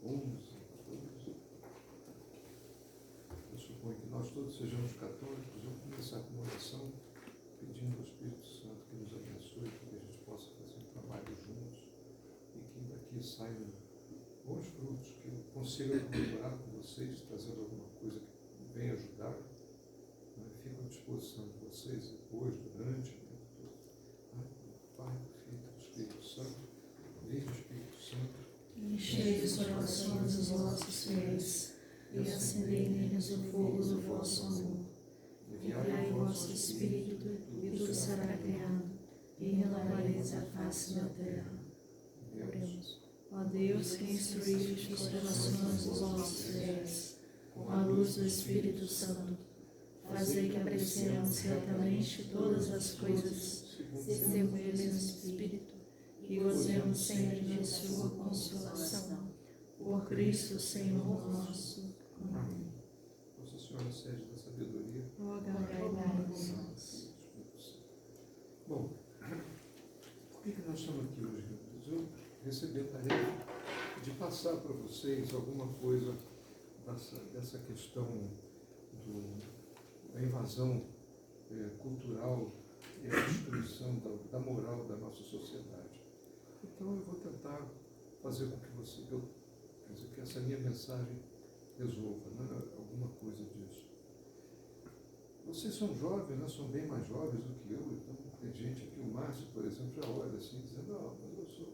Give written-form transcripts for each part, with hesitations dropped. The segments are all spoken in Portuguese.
11, 14. Eu suponho que nós todos sejamos católicos. Eu vou começar com uma oração pedindo ao Espírito Santo que nos abençoe, que a gente possa fazer um trabalho juntos e que daqui saiam bons frutos, que eu consiga colaborar com vocês, trazendo alguma coisa que venha ajudar. Fico à disposição de vocês depois, durante, o tempo todo. Pai, do Filho e do Espírito Santo, vem o Espírito Santo. Enchei os corações dos vossos fiéis e acendei neles o fogo do vosso amor. Enviai o vosso Espírito e tudo será criado, e renovareis a face da terra. Oremos. Ó Deus, que instruíste os corações dos vossos fiéis com a luz do Espírito Santo, fazei que apreciemos retamente todas as coisas segundo o mesmo Espírito e gozemos sempre de sua consolação. Por Cristo, Senhor nosso. Amém. Nossa Senhora, sede da sabedoria, rogai por nós. Bom, por que nós estamos aqui hoje? Eu recebi a tarefa de passar para vocês alguma coisa dessa questão da invasão cultural e a destruição da moral da nossa sociedade. Então eu vou tentar fazer com que essa minha mensagem resolva, né, alguma coisa disso. Vocês são jovens, né, são bem mais jovens do que eu, então tem gente aqui, o Márcio, por exemplo, já olha assim, dizendo, não, mas eu estou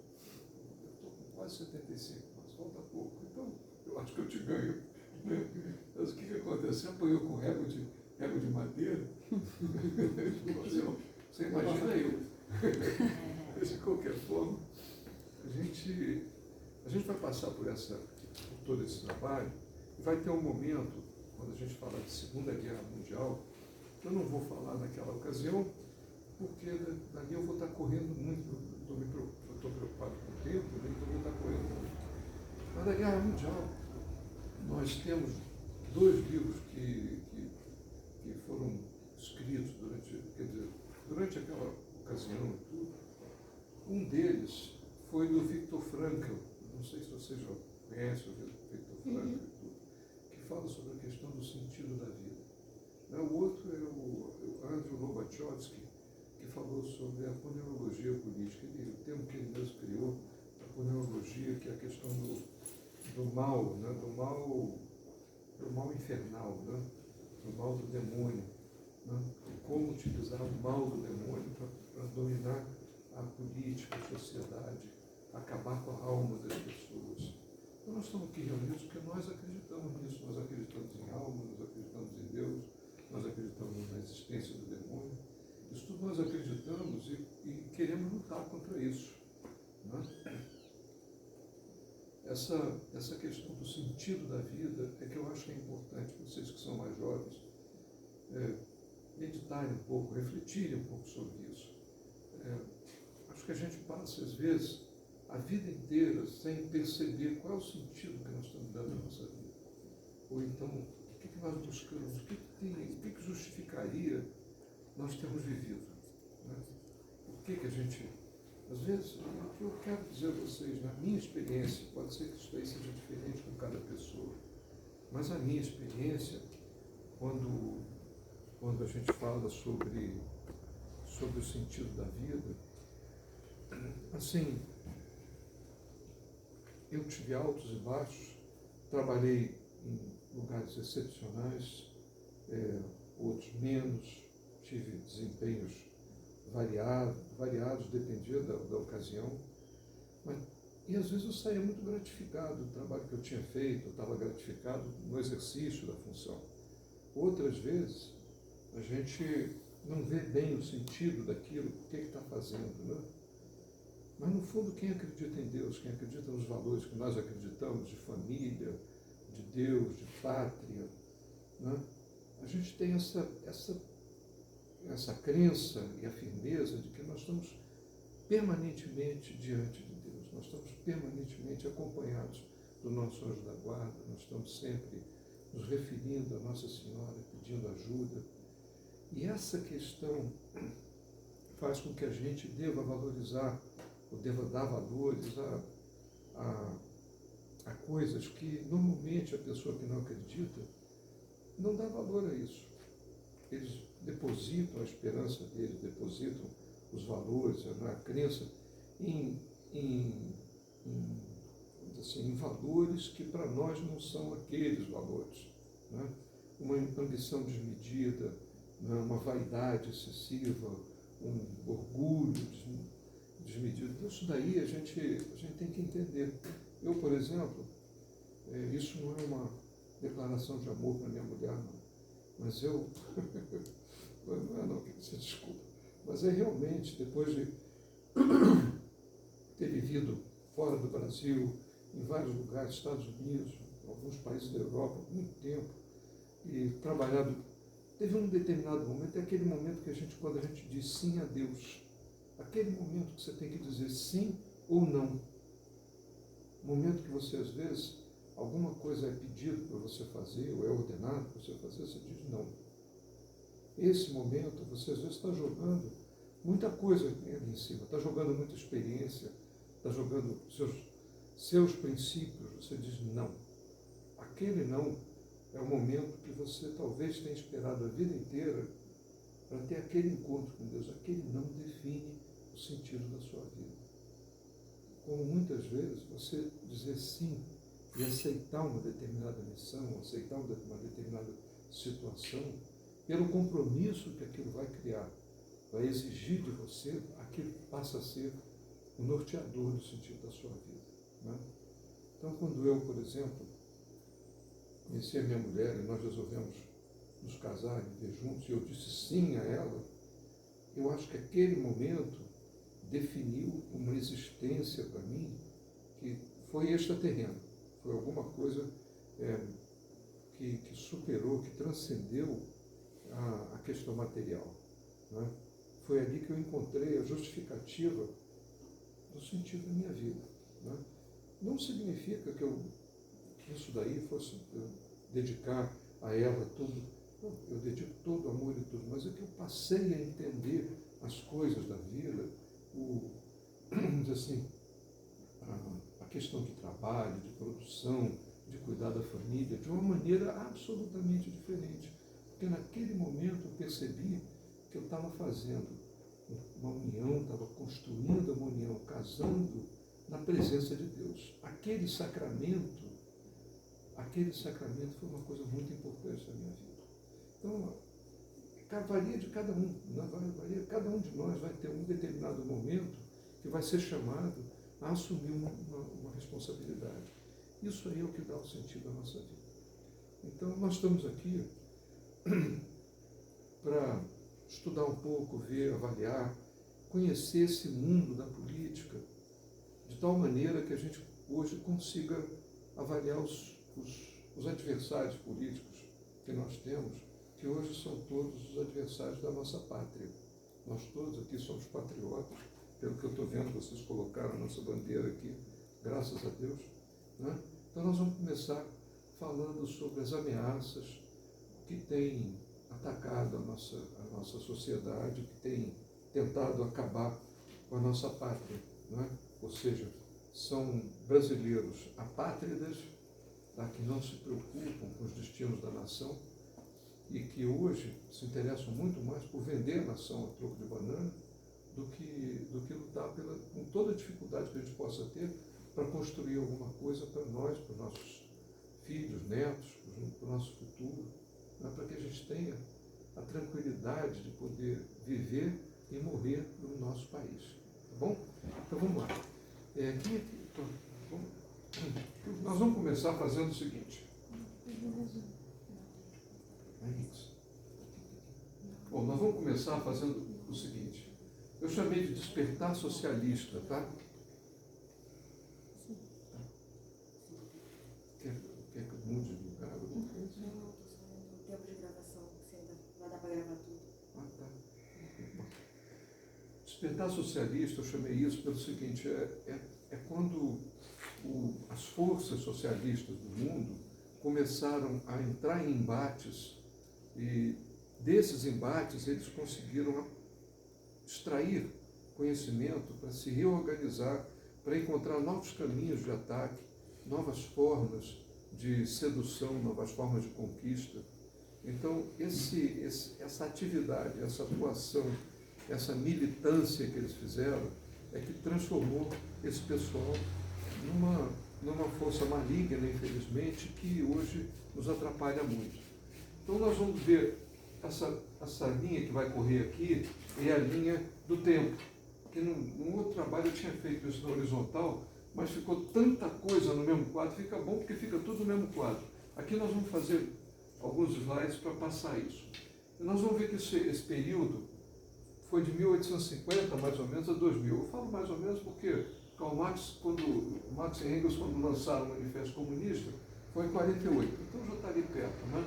com quase 75, mas falta pouco, então eu acho que eu te ganho. Mas o que acontece? Você apanhou com régua de madeira? Você imagina eu. De qualquer forma, a gente vai passar por todo esse trabalho e vai ter um momento, quando a gente falar de Segunda Guerra Mundial, eu não vou falar naquela ocasião, porque dali eu vou estar correndo muito, eu estou preocupado com o tempo, então eu vou estar correndo muito. Mas na Guerra Mundial, nós temos 2 livros que foram escritos durante aquela ocasião e tudo. Um deles foi do Viktor Frankl, não sei se vocês já conhecem o Viktor Frankl e tudo, que fala sobre a questão do sentido da vida. O outro é o Andrew Lobatchevsky, que falou sobre a ponerologia política, o termo que ele mesmo criou, a ponerologia, que é a questão do mal, né? do mal infernal, né? Do mal do demônio, né? Como utilizar o mal do demônio para dominar a política, a sociedade, acabar com a alma das pessoas. Então nós estamos aqui reunidos porque nós acreditamos nisso, nós acreditamos em alma, nós acreditamos em Deus, nós acreditamos na existência do demônio. Isso tudo nós acreditamos e queremos lutar contra isso, né? Essa questão do sentido da vida é que eu acho que é importante, vocês que são mais jovens, meditarem um pouco, refletirem um pouco sobre isso. Acho que a gente passa, às vezes, a vida inteira sem perceber qual é o sentido que nós estamos dando à nossa vida. Ou então, o que nós buscamos, o que justificaria nós termos vivido, né? Por que a gente... Às vezes, o que eu quero dizer a vocês, na minha experiência, pode ser que isso aí seja diferente com cada pessoa, mas a minha experiência, quando a gente fala sobre o sentido da vida, assim, eu tive altos e baixos, trabalhei em lugares excepcionais, outros menos, tive desempenhos variados, dependia da ocasião, e às vezes eu saía muito gratificado do trabalho que eu tinha feito, eu estava gratificado no exercício da função. Outras vezes, a gente não vê bem o sentido daquilo, o que está fazendo, né? Mas no fundo, quem acredita em Deus, quem acredita nos valores que nós acreditamos, de família, de Deus, de pátria, né? A gente tem essa crença e a firmeza de que nós estamos permanentemente diante de Deus, nós estamos permanentemente acompanhados do nosso anjo da guarda, nós estamos sempre nos referindo a Nossa Senhora, pedindo ajuda. E essa questão faz com que a gente deva valorizar, ou deva dar valores à coisas que normalmente a pessoa que não acredita não dá valor a isso. Eles depositam a esperança deles, depositam os valores, a crença em valores que para nós não são aqueles valores. Né? Uma ambição desmedida, né? Uma vaidade excessiva, um orgulho desmedido. Então, isso daí a gente tem que entender. Eu, por exemplo, isso não é uma declaração de amor para minha mulher, não. Mas eu... não, você desculpa. Mas realmente, depois de ter vivido fora do Brasil, em vários lugares, Estados Unidos, alguns países da Europa, muito tempo, e trabalhado, teve um determinado momento, é aquele momento que quando a gente diz sim a Deus, aquele momento que você tem que dizer sim ou não. Momento que você, às vezes, alguma coisa é pedido para você fazer, ou é ordenado para você fazer, você diz não. Esse momento, você às vezes está jogando muita coisa ali em cima, está jogando muita experiência, está jogando seus princípios, você diz não. Aquele não é o momento que você talvez tenha esperado a vida inteira para ter aquele encontro com Deus. Aquele não define o sentido da sua vida. Como muitas vezes você dizer sim e aceitar uma determinada missão, aceitar uma determinada situação, pelo compromisso que aquilo vai criar, vai exigir de você, aquilo passa a ser o norteador do sentido da sua vida. Né? Então, quando eu, por exemplo, conheci a minha mulher e nós resolvemos nos casar e viver juntos, e eu disse sim a ela, eu acho que aquele momento definiu uma existência para mim que foi extraterrena, foi alguma coisa que superou, que transcendeu a questão material. Né? Foi ali que eu encontrei a justificativa do sentido da minha vida. Né? Não significa que isso daí fosse dedicar a ela tudo. Não, eu dedico todo o amor e tudo, mas é que eu passei a entender as coisas da vida, vamos dizer assim, a questão de trabalho, de produção, de cuidar da família, de uma maneira absolutamente diferente. Porque naquele momento eu percebi que eu estava fazendo uma união, estava construindo uma união, casando na presença de Deus. Aquele sacramento foi uma coisa muito importante na minha vida. Então, varia de cada um, cada um de nós vai ter um determinado momento que vai ser chamado a assumir uma responsabilidade. Isso aí é o que dá o sentido à nossa vida. Então, nós estamos aqui para estudar um pouco, ver, avaliar, conhecer esse mundo da política, de tal maneira que a gente hoje consiga avaliar os adversários políticos que nós temos, que hoje são todos os adversários da nossa pátria. Nós todos aqui somos patriotas, pelo que eu estou vendo, vocês colocaram a nossa bandeira aqui, graças a Deus. Né? Então nós vamos começar falando sobre as ameaças que têm atacado a nossa sociedade, que têm tentado acabar com a nossa pátria. Né? Ou seja, são brasileiros apátridas, que não se preocupam com os destinos da nação e que hoje se interessam muito mais por vender a nação a troco de banana do que lutar com toda a dificuldade que a gente possa ter para construir alguma coisa para nós, para os nossos filhos, netos, para o nosso futuro, né? Para que a gente tenha a tranquilidade de poder viver e morrer no nosso país. Tá bom? Então vamos lá. Nós vamos começar fazendo o seguinte. Bom, nós vamos começar fazendo o seguinte. Eu chamei de despertar socialista, tá? Quer que eu mude de lugar? Não, o tempo de gravação, você ainda vai dar para gravar tudo. Ah, tá. Despertar socialista, eu chamei isso pelo seguinte, é quando as forças socialistas do mundo começaram a entrar em embates e desses embates eles conseguiram extrair conhecimento para se reorganizar, para encontrar novos caminhos de ataque novas formas de sedução, novas formas de conquista. Então, essa atividade, essa atuação, essa militância que eles fizeram é que transformou esse pessoal numa força maligna, infelizmente, que hoje nos atrapalha muito. Então, nós vamos ver essa linha que vai correr aqui, é a linha do tempo. Que num outro trabalho eu tinha feito isso na horizontal, mas ficou tanta coisa no mesmo quadro, fica bom porque fica tudo no mesmo quadro. Aqui nós vamos fazer alguns slides para passar isso. E nós vamos ver que esse período foi de 1850, mais ou menos, a 2000. Eu falo mais ou menos porque Marx e Engels, quando lançaram o Manifesto Comunista, foi em 48. Então já está ali perto, né?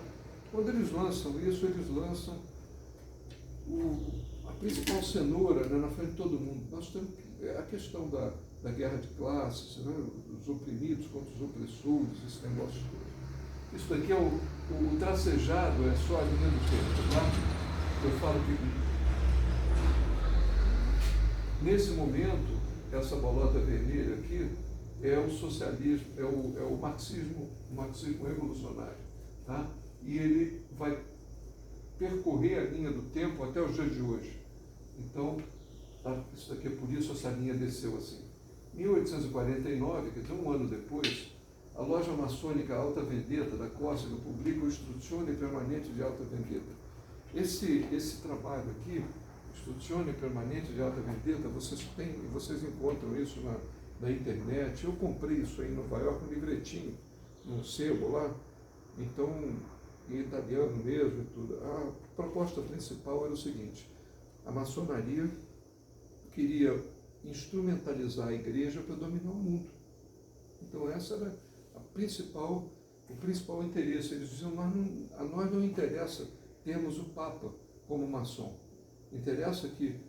Quando eles lançam isso, eles lançam a principal cenoura, né, na frente de todo mundo. Nós temos a questão da guerra de classes, né, os oprimidos contra os opressores, esse negócio todo. Isso daqui é o tracejado, é só a linha do tempo, tá? Eu falo que nesse momento, essa bolota vermelha aqui é o socialismo, é o marxismo revolucionário, tá? E ele vai percorrer a linha do tempo até os dias de hoje. Então, isso daqui é por isso essa linha desceu assim. Em 1849, quer dizer, um ano depois, a loja maçônica Alta Vendetta da Córcega publica o Istruzione Permanente de Alta Vendetta. Esse trabalho aqui, Istruzione Permanente de Alta Vendetta, vocês encontram isso na internet. Eu comprei isso aí em Nova York, um livretinho, num sebo lá. Então, em italiano mesmo e tudo. A proposta principal era o seguinte: a maçonaria queria instrumentalizar a igreja para dominar o mundo. Então essa era o principal interesse. Eles diziam, a nós não interessa termos o Papa como maçom. Interessa que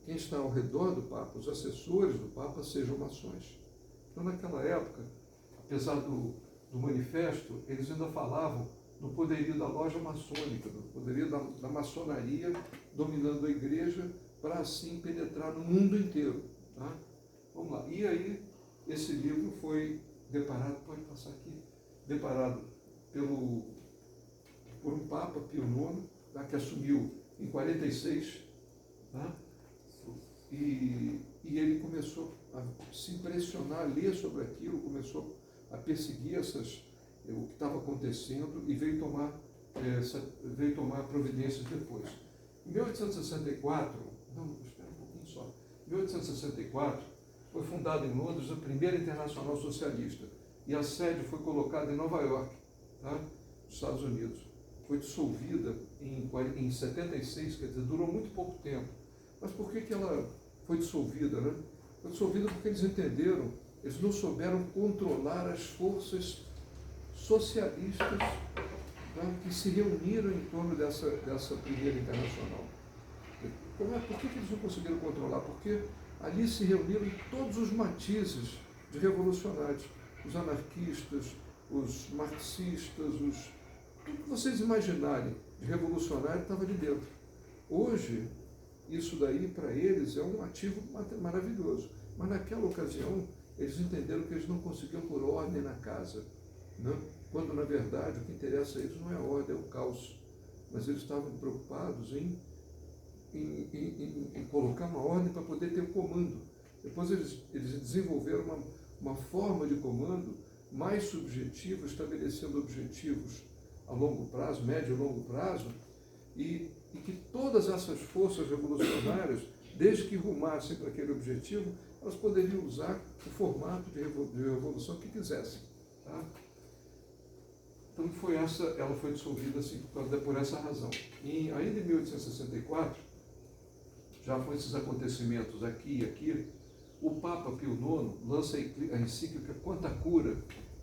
quem está ao redor do Papa, os assessores do Papa, sejam maçons. Então naquela época, apesar do manifesto, eles ainda falavam do poderio da loja maçônica, do poderio da maçonaria dominando a igreja para assim penetrar no mundo inteiro. Tá? Vamos lá. E aí, esse livro foi deparado, pode passar aqui, deparado por um Papa, Pio IX, tá? Que assumiu em 46, tá? E ele começou a se impressionar, a ler sobre aquilo, começou a perseguir o que estava acontecendo e veio tomar providências depois. Em 1864, espera um pouquinho só. Em 1864, foi fundada em Londres a primeira Internacional Socialista e a sede foi colocada em Nova York, tá? Nos Estados Unidos. Foi dissolvida em 76, quer dizer, durou muito pouco tempo. Mas por que ela foi dissolvida, né? Foi dissolvida porque eles entenderam, eles não souberam controlar as forças socialistas, tá, que se reuniram em torno dessa primeira internacional. Por que eles não conseguiram controlar? Porque ali se reuniram todos os matizes de revolucionários, os anarquistas, os marxistas, tudo que vocês imaginarem de revolucionário estava ali dentro. Hoje, isso daí para eles é um ativo maravilhoso, mas naquela ocasião eles entenderam que eles não conseguiam pôr ordem na casa. Não? Quando, na verdade, o que interessa a eles não é a ordem, é o caos. Mas eles estavam preocupados em colocar uma ordem para poder ter o comando. Depois eles desenvolveram uma forma de comando mais subjetiva, estabelecendo objetivos a longo prazo, médio e longo prazo, e que todas essas forças revolucionárias, desde que rumassem para aquele objetivo, elas poderiam usar o formato de revolução que quisessem. Tá? Então ela foi dissolvida assim, por essa razão. E ainda em 1864, já com esses acontecimentos aqui e aqui, o Papa Pio IX lança a encíclica Quanta Cura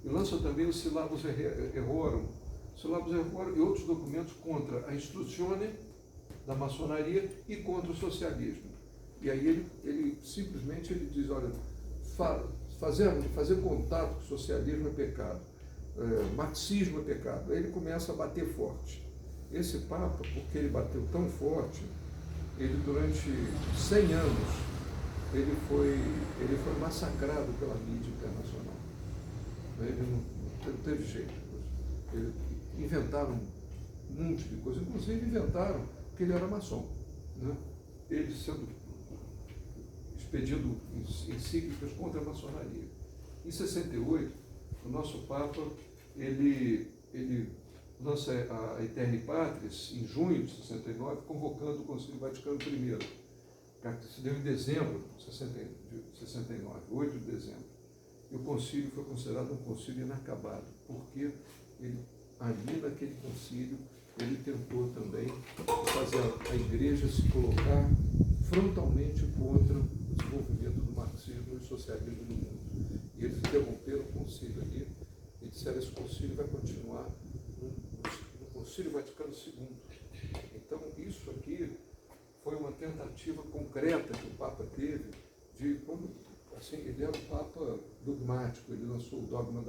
e lança também o Syllabus Errorum, e outros documentos contra a Istruzione da maçonaria e contra o socialismo. E aí ele simplesmente diz, olha, fazer contato com o socialismo é pecado, marxismo é pecado. Aí ele começa a bater forte. Esse Papa, porque ele bateu tão forte, ele durante 100 anos ele foi massacrado pela mídia internacional. Ele não teve jeito. Inventaram um monte de coisa, inclusive inventaram que ele era maçom, né? Ele sendo expedindo encíclicas contra a maçonaria. Em 68, o nosso Papa, ele lança a Aeterni Patris, em junho de 69, convocando o Concílio Vaticano I, que se deu em dezembro de 69, 8 de dezembro. E o concílio foi considerado um concílio inacabado, porque ele, ali naquele concílio, ele tentou também fazer a igreja se colocar frontalmente contra o desenvolvimento do marxismo e do socialismo no mundo. E eles interromperam o concílio ali e disseram que esse concílio vai continuar no Concílio Vaticano II. Então, isso aqui foi uma tentativa concreta que o Papa teve de, assim, ele era um Papa dogmático, ele lançou o dogma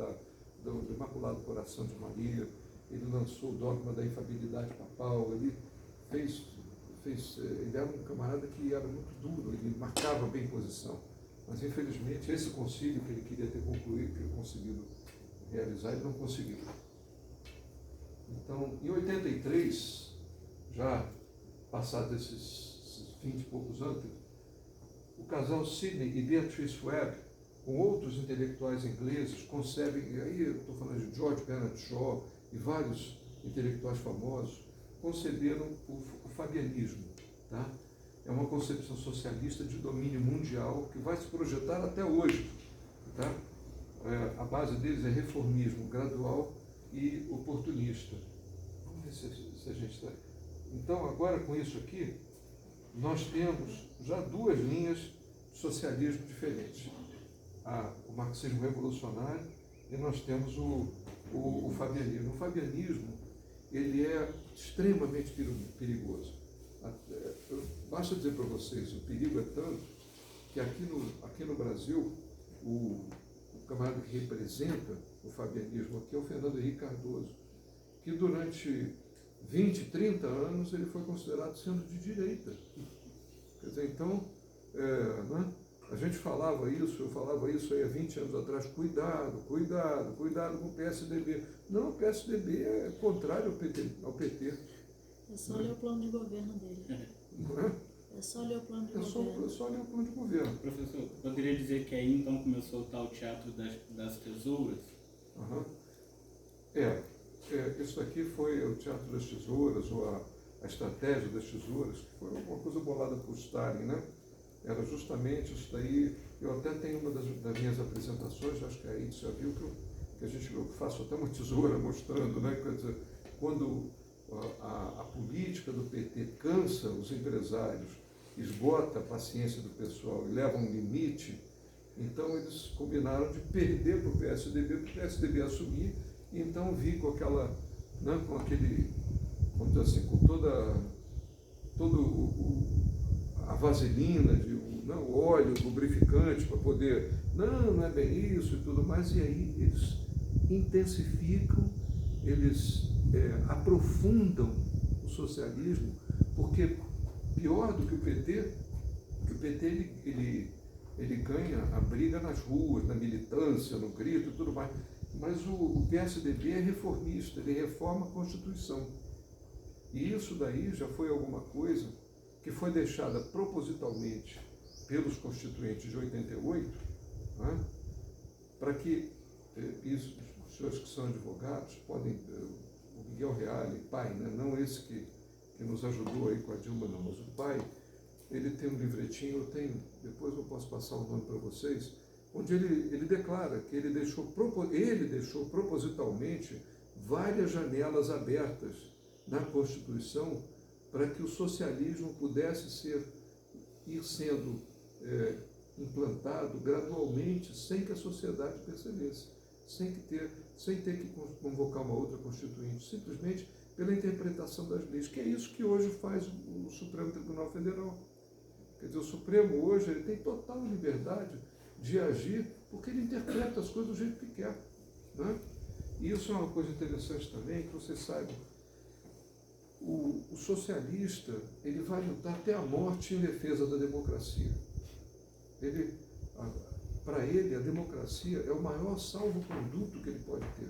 do Imaculado Coração de Maria, ele lançou o dogma da infabilidade papal, ele ele era um camarada que era muito duro, ele marcava bem posição. Mas, infelizmente, esse concílio que ele queria ter concluído, que ele conseguiu realizar, ele não conseguiu. Então, em 83, já passados esses 20 e poucos anos, o casal Sidney e Beatrice Webb, com outros intelectuais ingleses, concebem, e aí eu estou falando de George Bernard Shaw e vários intelectuais famosos, conceberam o fabianismo. Tá? É uma concepção socialista de domínio mundial que vai se projetar até hoje. Tá? A base deles é reformismo gradual e oportunista. Vamos ver se a gente está... Então, agora com isso aqui, nós temos já duas linhas de socialismo diferentes. O marxismo revolucionário e nós temos o fabianismo. O fabianismo, ele é extremamente perigoso. Basta dizer para vocês, o perigo é tanto que aqui no Brasil, o camarada que representa o fabianismo aqui é o Fernando Henrique Cardoso, que durante 20, 30 anos ele foi considerado sendo de direita. Quer dizer, então, né? A gente falava isso, eu falava isso aí há 20 anos atrás, cuidado com o PSDB. Não, o PSDB é contrário ao PT. É só ler o plano de governo dele. Não é? É só ler o plano de governo. É só ler o plano de governo. Professor, eu poderia dizer que aí então começou o tal teatro das tesouras? Uhum. Isso aqui foi o Teatro das Tesouras, ou a estratégia das tesouras, que foi uma coisa bolada por Stalin, né? Era justamente isso daí. Eu até tenho uma das minhas apresentações, acho que aí você já viu que eu faço até uma tesoura mostrando, né? Quer dizer, quando a política do PT cansa os empresários, esgota a paciência do pessoal e leva a um limite, então eles combinaram de perder para o PSDB assumir, e então vir com aquela, né, com aquele, vamos dizer assim, com toda a vaselina, o óleo lubrificante para poder, não é bem isso e tudo mais, e aí eles intensificam, eles aprofundam o socialismo, porque pior do que o PT, ele ganha a briga nas ruas, na militância, no grito e tudo mais, mas o PSDB é reformista, ele reforma a Constituição. E isso daí já foi alguma coisa que foi deixada propositalmente pelos constituintes de 88, né, para que os senhores que são advogados podem, o Miguel Reale, pai, né, não esse que nos ajudou aí com a Dilma, não, mas o pai, ele tem um livretinho, depois eu posso passar o nome para vocês, onde ele declara que ele deixou propositalmente várias janelas abertas na Constituição para que o socialismo pudesse ir sendo implantado gradualmente, sem que a sociedade percebesse, sem ter que convocar uma outra constituinte, simplesmente pela interpretação das leis, que é isso que hoje faz o Supremo Tribunal Federal. Quer dizer, o Supremo hoje ele tem total liberdade de agir, porque ele interpreta as coisas do jeito que quer. Né? E isso é uma coisa interessante também, que vocês saibam. O socialista, ele vai lutar até a morte em defesa da democracia. para ele, a democracia é o maior salvo-conduto que ele pode ter.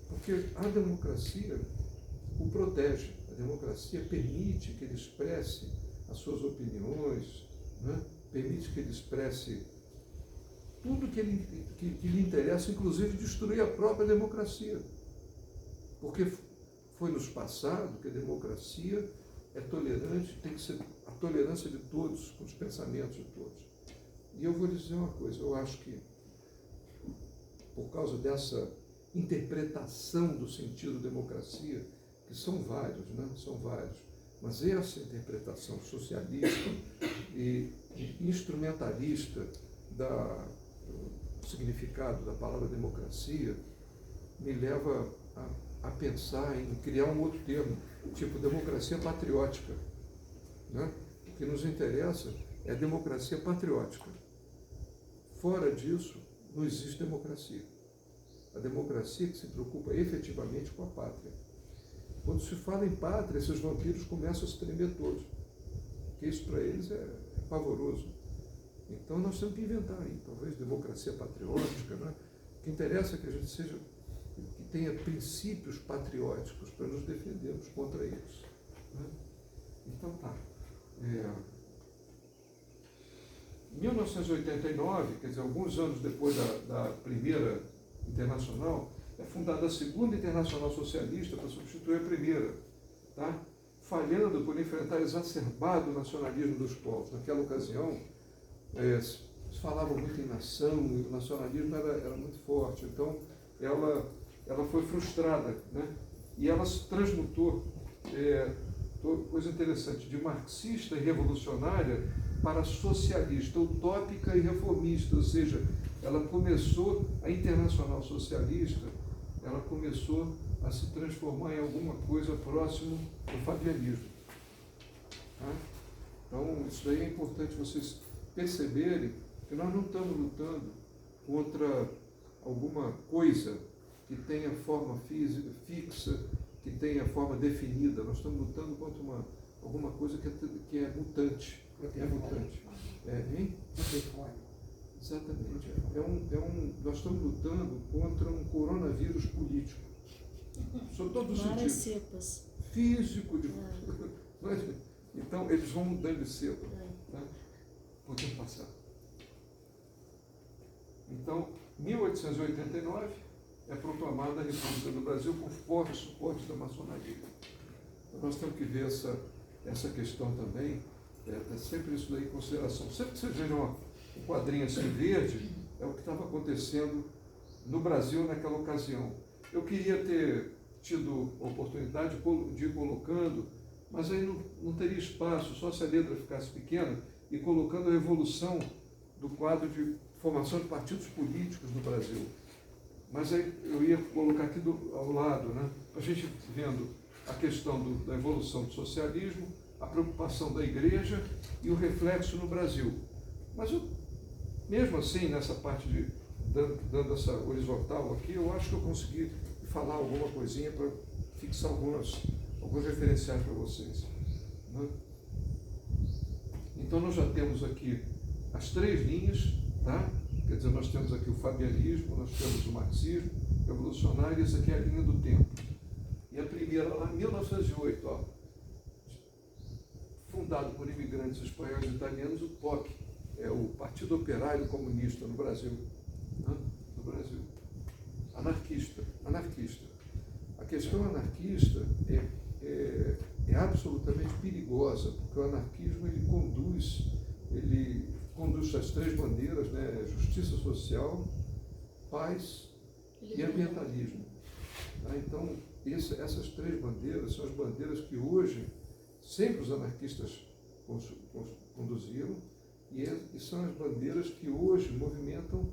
Porque a democracia o protege, a democracia permite que ele expresse as suas opiniões, né? Permite que ele expresse tudo que lhe interessa, inclusive destruir a própria democracia. Porque foi nos passado que a democracia é tolerante, tem que ser a tolerância de todos, com os pensamentos de todos. E eu vou lhe dizer uma coisa, eu acho que, por causa dessa interpretação do sentido democracia, que são vários, né? São vários, mas essa interpretação socialista e instrumentalista do significado da palavra democracia me leva a pensar em criar um outro termo, tipo democracia patriótica, né? O que nos interessa é a democracia patriótica. Fora disso, não existe democracia. A democracia que se preocupa efetivamente com a pátria. Quando se fala em pátria, esses vampiros começam a se tremer todos, porque isso para eles é pavoroso. Então nós temos que inventar aí, talvez democracia patriótica, né? O que interessa é que a gente que tenha princípios patrióticos para nos defendermos contra eles, né? Então tá. Em 1989, quer dizer, alguns anos depois da primeira internacional, é fundada a segunda Internacional Socialista para substituir a primeira, tá? Falhando por enfrentar exacerbado nacionalismo dos povos. Naquela ocasião, se falava muito em nação, e o nacionalismo era muito forte. Então, ela foi frustrada, né? E ela se transmutou, coisa interessante, de marxista e revolucionária para socialista, utópica e reformista, ou seja, ela começou, a Internacional Socialista, ela começou a se transformar em alguma coisa próximo do fabianismo. Tá? Então, isso daí é importante vocês perceberem que nós não estamos lutando contra alguma coisa que tenha forma física, fixa, que tenha forma definida. Nós estamos lutando contra alguma coisa que é mutante. É mutante. Exatamente. Nós estamos lutando contra um coronavírus político. Sob todos os Várias sentidos. cepas. Físico. Então, eles vão mudando de cepa. Tá? Podemos passar. Então, 1889 é proclamada a República do Brasil com forte suporte da maçonaria. Então, nós temos que ver essa questão também, sempre isso daí em consideração. Sempre que vocês vejam o quadrinho assim verde, é o que estava acontecendo no Brasil naquela ocasião. Eu queria ter tido a oportunidade de ir colocando, mas aí não teria espaço, só se a letra ficasse pequena, e colocando a evolução do quadro de formação de partidos políticos no Brasil. Mas aí eu ia colocar aqui ao lado, né, a gente vendo a questão da evolução do socialismo, a preocupação da igreja e o reflexo no Brasil. Mas mesmo assim, nessa parte dando essa horizontal aqui, eu acho que eu consegui falar alguma coisinha para fixar alguns referenciais para vocês, né? Então nós já temos aqui as três linhas, tá? Quer dizer, nós temos aqui o fabianismo, nós temos o marxismo revolucionário, e essa aqui é a linha do tempo. E a primeira, lá em 1908, fundado por imigrantes espanhóis e italianos, o POC, é o Partido Operário Comunista no Brasil. Né? No Brasil. Anarquista. A questão anarquista é absolutamente perigosa, porque o anarquismo ele conduz as três bandeiras, né? Justiça social, paz e ambientalismo. Tá? Então, essas três bandeiras são as bandeiras que hoje sempre os anarquistas conduziram, e são as bandeiras que hoje movimentam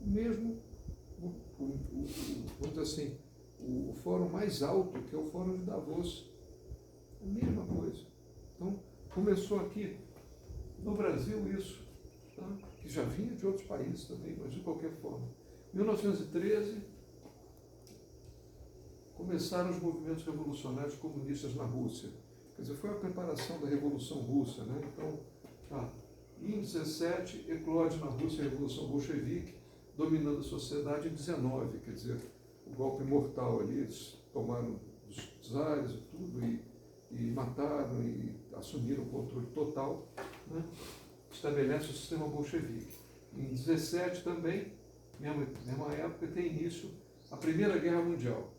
o mesmo, vamos dizer assim, o fórum mais alto, que é o Fórum de Davos. A mesma coisa. Então, começou aqui no Brasil isso, tá? Que já vinha de outros países também, mas de qualquer forma. Em 1913, começaram os movimentos revolucionários comunistas na Rússia. Quer dizer, foi a preparação da Revolução Russa, né? Então, E em 17 eclode na Rússia a Revolução Bolchevique, dominando a sociedade em 19, quer dizer, o golpe mortal ali, eles tomaram os czares e tudo, e mataram e assumiram o controle total, né? Estabelece o sistema bolchevique. Em 17 também, mesma época, tem início a Primeira Guerra Mundial,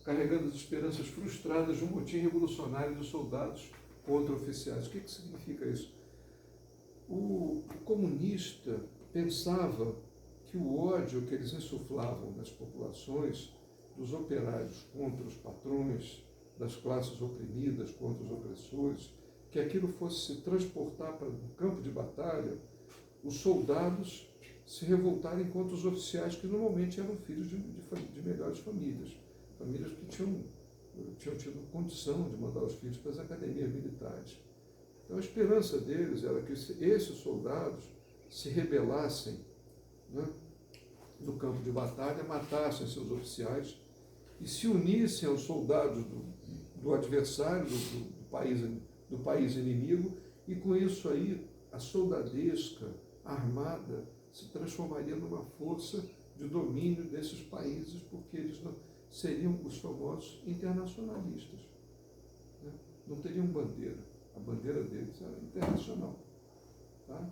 carregando as esperanças frustradas de um motim revolucionário dos soldados contra oficiais. O que significa isso? O comunista pensava que o ódio que eles insuflavam nas populações, dos operários contra os patrões, das classes oprimidas contra os opressores, que aquilo fosse se transportar para o campo de batalha, os soldados se revoltarem contra os oficiais, que normalmente eram filhos de melhores famílias que tinham tido condição de mandar os filhos para as academias militares. Então a esperança deles era que esses soldados se rebelassem, né, no campo de batalha, matassem seus oficiais e se unissem aos soldados do adversário, do país inimigo, e com isso aí a soldadesca armada se transformaria numa força de domínio desses países, porque eles não seriam os famosos internacionalistas, né? Não teriam bandeira, a bandeira deles era internacional, tá?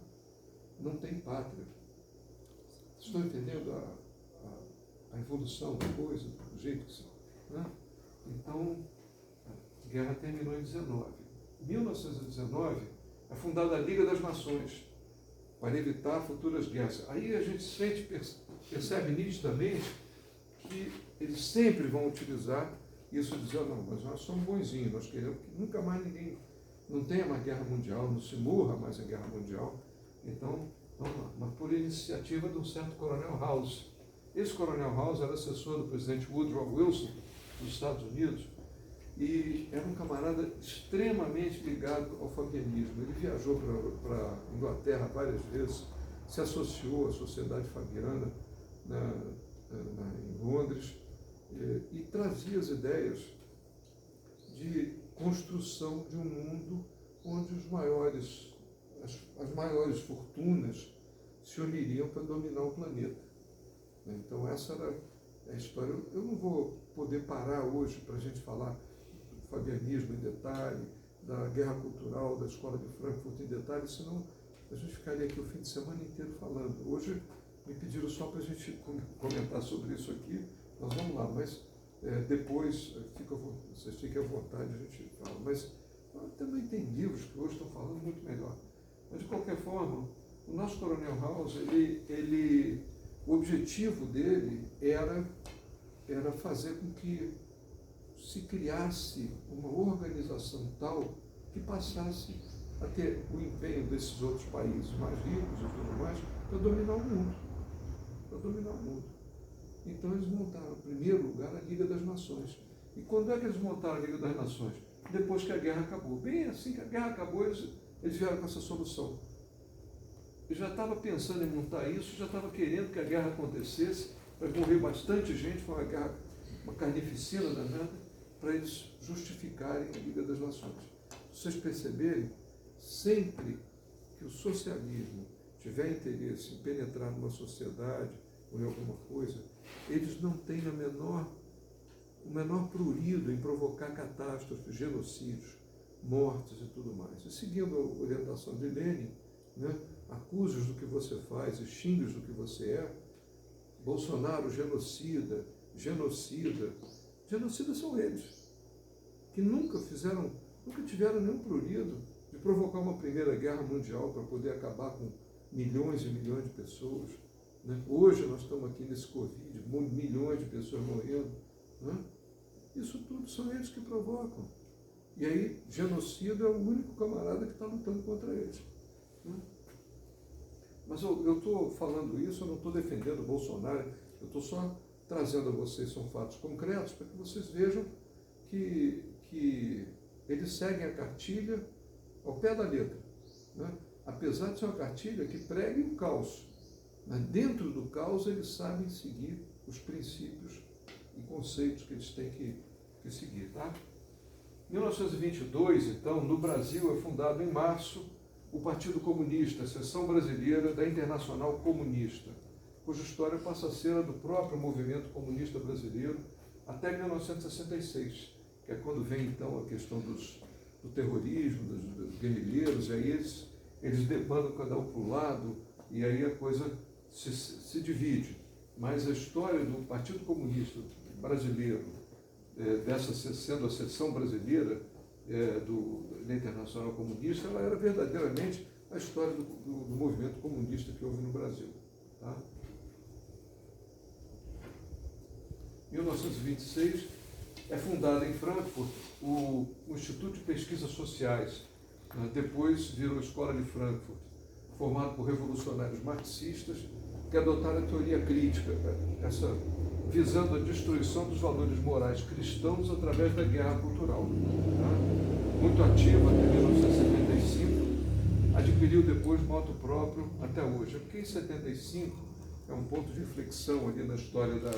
Não tem pátria. Vocês estão entendendo a evolução da coisa, do jeito que se... Né? Então, a guerra terminou em 19. Em 1919, é fundada a Liga das Nações, para evitar futuras guerras. Aí a gente percebe nitidamente que eles sempre vão utilizar isso, dizendo, não, mas nós somos bonzinhos, nós queremos que nunca mais ninguém, não tenha mais guerra mundial, não se morra mais em guerra mundial. Então, mas por iniciativa de um certo Coronel House. Esse Coronel House era assessor do presidente Woodrow Wilson, dos Estados Unidos, e era um camarada extremamente ligado ao fabianismo. Ele viajou para a Inglaterra várias vezes, se associou à Sociedade Fabiana em Londres, e trazia as ideias de construção de um mundo onde as maiores fortunas se uniriam para dominar o planeta. Então essa era a história. Eu não vou poder parar hoje para a gente falar do fabianismo em detalhe, da guerra cultural, da escola de Frankfurt em detalhe, senão a gente ficaria aqui o fim de semana inteiro falando. Hoje me pediram só para a gente comentar sobre isso aqui, nós vamos lá, mas depois vocês fiquem à vontade, a gente fala. Mas também tem livros que hoje estão falando muito melhor. Mas, de qualquer forma, o nosso Coronel House, o objetivo dele era fazer com que se criasse uma organização tal que passasse a ter o empenho desses outros países mais ricos e tudo mais para dominar o mundo. Então eles montaram, em primeiro lugar, a Liga das Nações. E quando é que eles montaram a Liga das Nações? Depois que a guerra acabou. Bem assim que a guerra acabou, eles vieram com essa solução. Eu já estava pensando em montar isso, já estava querendo que a guerra acontecesse, para morrer bastante gente, foi uma guerra, uma carnificina danada, para eles justificarem a Liga das Nações. Se vocês perceberem, sempre que o socialismo tiver interesse em penetrar numa sociedade ou em alguma coisa, eles não têm o menor prurido em provocar catástrofes, genocídios, mortes e tudo mais. E seguindo a orientação de Lenin, né, acusos do que você faz e xingues do que você é, Bolsonaro genocidas são eles, que nunca tiveram nenhum prurido de provocar uma primeira guerra mundial para poder acabar com milhões e milhões de pessoas. Né? Hoje nós estamos aqui nesse Covid, milhões de pessoas morrendo. Né? Isso tudo são eles que provocam. E aí, genocida é o único camarada que está lutando contra eles. Né? Mas eu estou falando isso, eu não estou defendendo o Bolsonaro, eu estou só trazendo a vocês, são fatos concretos, para que vocês vejam que eles seguem a cartilha ao pé da letra. Né? Apesar de ser uma cartilha que pregue o caos, mas dentro do caos eles sabem seguir os princípios e conceitos que eles têm que seguir. Tá? Em 1922, então, no Brasil, é fundado em março o Partido Comunista, a seção brasileira da Internacional Comunista, cuja história passa a ser a do próprio movimento comunista brasileiro até 1966, que é quando vem então a questão do terrorismo, dos guerrilheiros, e aí eles debandam cada um para o lado, e aí a coisa se divide. Mas a história do Partido Comunista Brasileiro, sendo a seção brasileira da Internacional Comunista, ela era verdadeiramente a história do movimento comunista que houve no Brasil. Tá? Em 1926, é fundado em Frankfurt o Instituto de Pesquisas Sociais, depois virou Escola de Frankfurt, formado por revolucionários marxistas que adotaram a teoria crítica, visando a destruição dos valores morais cristãos através da guerra cultural. Tá? Muito ativa até 1975, adquiriu depois moto próprio até hoje. Porque em 75 é um ponto de inflexão ali na história da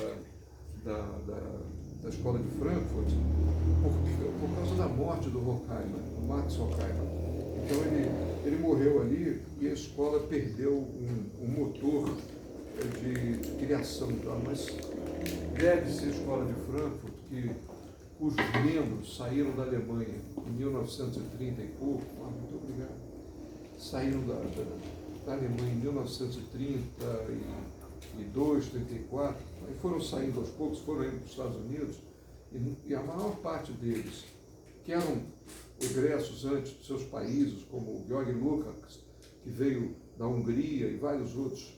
Escola de Frankfurt, por causa da morte do Horkheimer, do Max Horkheimer. Então ele morreu ali e a escola perdeu um motor de criação, tá? Mas deve ser a Escola de Frankfurt, cujos membros saíram da Alemanha em 1930 e pouco, muito obrigado, saíram da Alemanha em 1932, 34, aí foram saindo aos poucos, foram indo para os Estados Unidos, e a maior parte deles, que eram egressos antes dos seus países, como o Georg Lukács, que veio da Hungria, e vários outros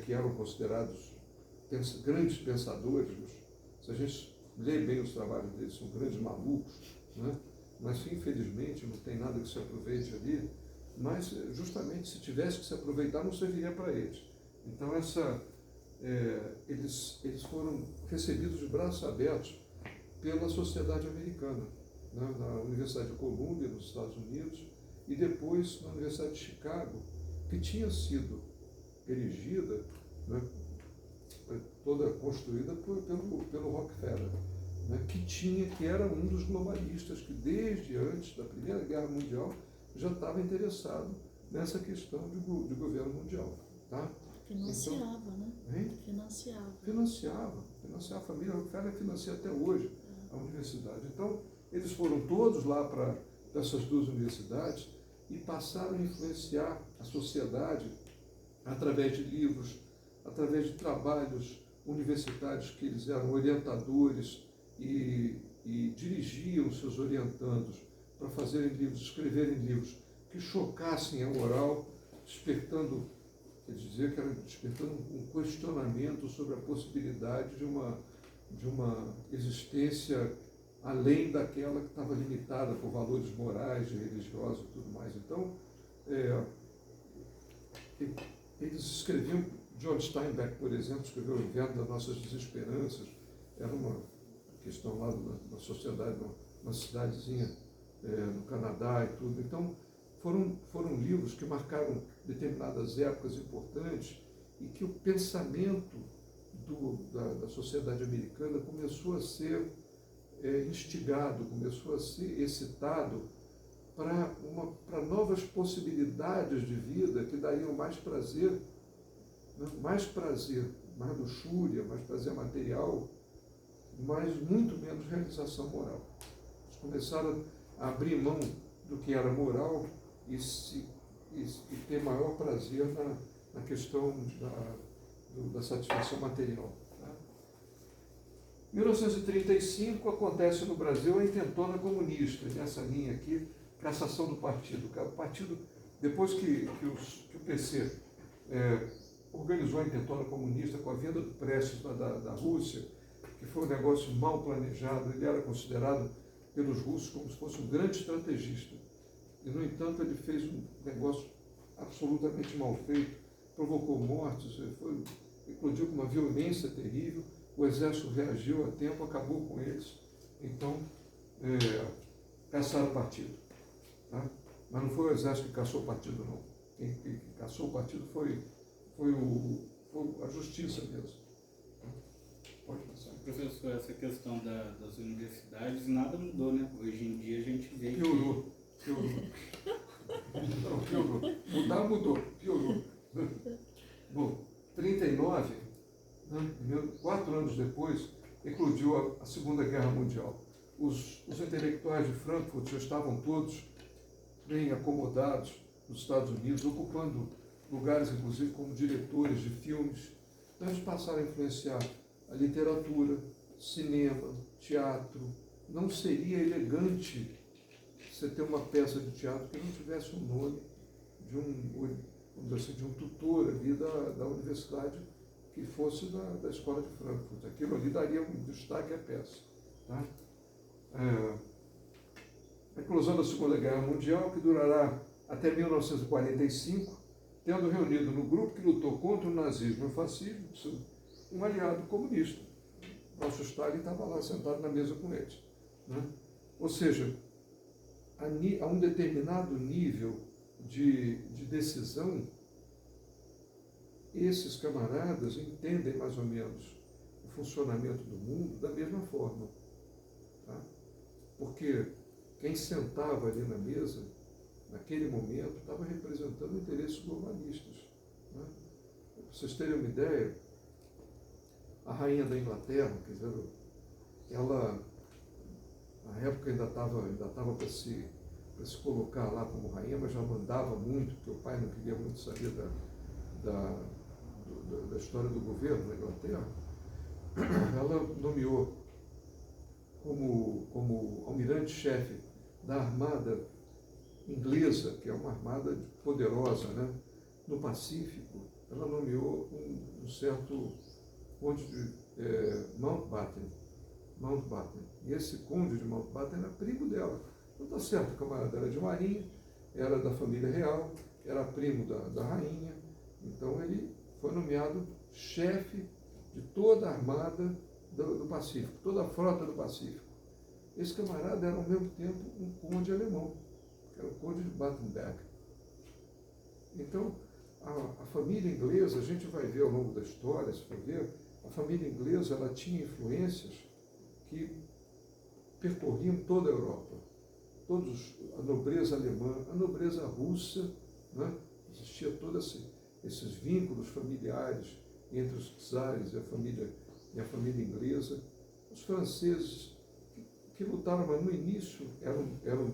que eram considerados grandes pensadores. Se a gente lê bem os trabalhos deles, são grandes malucos, né? Mas infelizmente não tem nada que se aproveite ali, mas justamente se tivesse que se aproveitar não serviria para eles. Então eles foram recebidos de braços abertos pela sociedade americana, né? Na Universidade de Columbia, nos Estados Unidos, e depois na Universidade de Chicago, que tinha sido erigida, né, toda construída pelo Rockefeller, né, que era um dos globalistas que desde antes da Primeira Guerra Mundial já estava interessado nessa questão de governo mundial. Tá? Financiava, então, né? Hein? Financiava. A família Rockefeller financia até hoje a universidade. Então, eles foram todos lá para essas duas universidades e passaram a influenciar a sociedade através de livros, através de trabalhos universitários que eles eram orientadores e dirigiam seus orientandos para fazerem livros, escreverem livros que chocassem a moral, despertando um questionamento sobre a possibilidade de uma existência além daquela que estava limitada por valores morais, religiosos e tudo mais. Então, eles escreviam, John Steinbeck, por exemplo, escreveu O Inverno das Nossas Desesperanças, era uma questão lá na sociedade, uma cidadezinha no Canadá e tudo. Então, foram livros que marcaram determinadas épocas importantes e que o pensamento da sociedade americana começou a ser instigado, começou a ser excitado para novas possibilidades de vida que dariam mais prazer, né? mais luxúria, mais prazer material, mas muito menos realização moral. Eles começaram a abrir mão do que era moral e ter maior prazer na questão da satisfação material. Em 1935 acontece no Brasil a intentona comunista, nessa linha aqui, cassação do partido. O partido, depois que o PC organizou a intentona comunista com a venda do Prestes da Rússia, que foi um negócio mal planejado, ele era considerado pelos russos como se fosse um grande estrategista. E, no entanto, ele fez um negócio absolutamente mal feito, provocou mortes, eclodiu com uma violência terrível. O exército reagiu a tempo, acabou com eles. Então, caçaram o partido. Tá? Mas não foi o exército que caçou o partido, não. Quem caçou o partido foi a justiça mesmo. Pode passar. Professor, essa questão das universidades, nada mudou, né? Hoje em dia a gente vê Piorou. Não, piorou. Mudar, mudou, piorou. Bom, 39, né, 4 anos depois, eclodiu a Segunda Guerra Mundial. Os intelectuais de Frankfurt já estavam todos bem acomodados nos Estados Unidos, ocupando lugares, inclusive, como diretores de filmes. Então, eles passaram a influenciar a literatura, cinema, teatro. Não seria elegante você ter uma peça de teatro que não tivesse um nome de vamos dizer assim, de um tutor ali da universidade que fosse da escola de Frankfurt. Aquilo ali daria um destaque à peça. Tá? A eclosão da Segunda Guerra Mundial, que durará até 1945, tendo reunido no grupo que lutou contra o nazismo e o fascismo um aliado comunista. Nosso Stalin estava lá sentado na mesa com eles. Né? Ou seja, a um determinado nível de decisão, esses camaradas entendem mais ou menos o funcionamento do mundo da mesma forma. Tá? Porque quem sentava ali na mesa, naquele momento, estava representando interesses globalistas. Né? Para vocês terem uma ideia, a rainha da Inglaterra, quer dizer, ela, na época, ainda estava para se colocar lá como rainha, mas já mandava muito, porque o pai não queria muito saber da história do governo da Inglaterra. Ela nomeou como almirante-chefe da Armada Inglesa, que é uma armada poderosa, né? No Pacífico, ela nomeou um certo conde de Mountbatten. E esse conde de Mountbatten era primo dela. Então está certo, o camarada era de marinha, era da família real, era primo da rainha. Então ele foi nomeado chefe de toda a armada do Pacífico, toda a frota do Pacífico. Esse camarada era, ao mesmo tempo, um conde alemão, que era o conde de Battenberg. Então, a família inglesa, a gente vai ver ao longo da história, se for ver, a família inglesa ela tinha influências que percorriam toda a Europa. A nobreza alemã, a nobreza russa, né? Existia todos esses vínculos familiares entre os czares e a família inglesa. Os franceses que lutaram, mas no início eram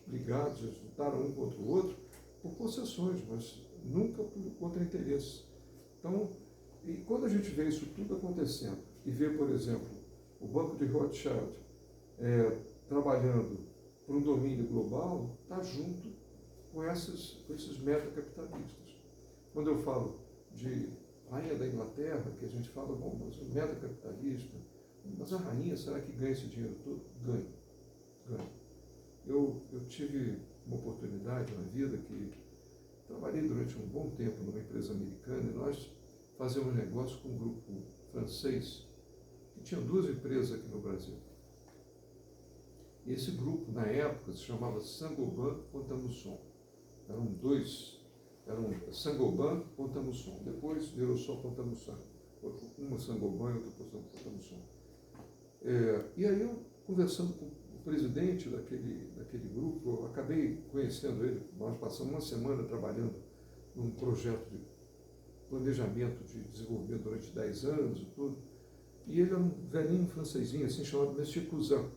ligados, eles lutaram um contra o outro por concessões, mas nunca contra interesses. Então, e quando a gente vê isso tudo acontecendo e vê, por exemplo, o Banco de Rothschild trabalhando para um domínio global, está junto com esses metacapitalistas. Quando eu falo de rainha da Inglaterra, que a gente fala, bom, mas o metacapitalista, mas a rainha, será que ganha esse dinheiro todo? Ganha. Eu tive uma oportunidade na vida que trabalhei durante um bom tempo numa empresa americana e nós fazíamos negócio com um grupo francês que tinha 2 empresas aqui no Brasil. E esse grupo, na época, se chamava Saint-Gobain Pont-à-Mousson. Eram Saint-Gobain Pont-à-Mousson. Depois virou só Pont-à-Mousson. Uma Saint-Gobain e outra Pont-à-Mousson. E aí eu, conversando com o presidente daquele grupo, eu acabei conhecendo ele. Nós passamos uma semana trabalhando num projeto de planejamento de desenvolvimento durante 10 anos e tudo. E ele era um velhinho francesinho, assim, chamado Monsieur Cousin.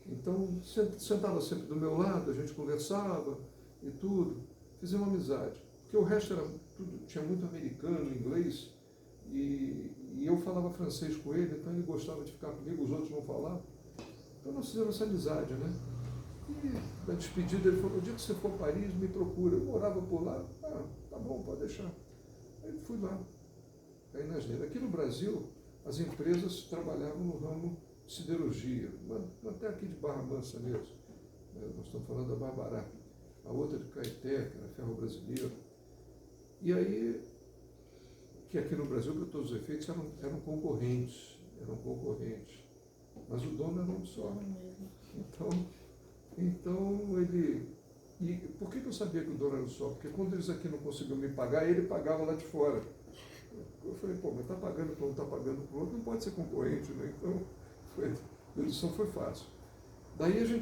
Então, sentava sempre do meu lado, a gente conversava e tudo. Fizemos uma amizade. Porque o resto tinha muito americano, inglês, e eu falava francês com ele, então ele gostava de ficar comigo, os outros não falavam. Então nós fizemos essa amizade, né? E na despedida ele falou, o dia que você for a Paris, me procura. Eu morava por lá, tá bom, pode deixar. Aí fui lá, caí na asneira. Aqui no Brasil, as empresas trabalhavam no ramo de siderurgia, até aqui de Barra Mansa mesmo. Nós estamos falando da Barbará. A outra de Caeté, que era ferro brasileiro. E aí, que aqui no Brasil, para todos os efeitos, eram concorrentes. Mas o dono era um só. Então ele... E por que eu sabia que o dono era um só? Porque quando eles aqui não conseguiam me pagar, ele pagava lá de fora. Eu falei, mas está pagando para um, está pagando para o outro, não pode ser concorrente, né? Então, a dedução foi fácil. Daí ele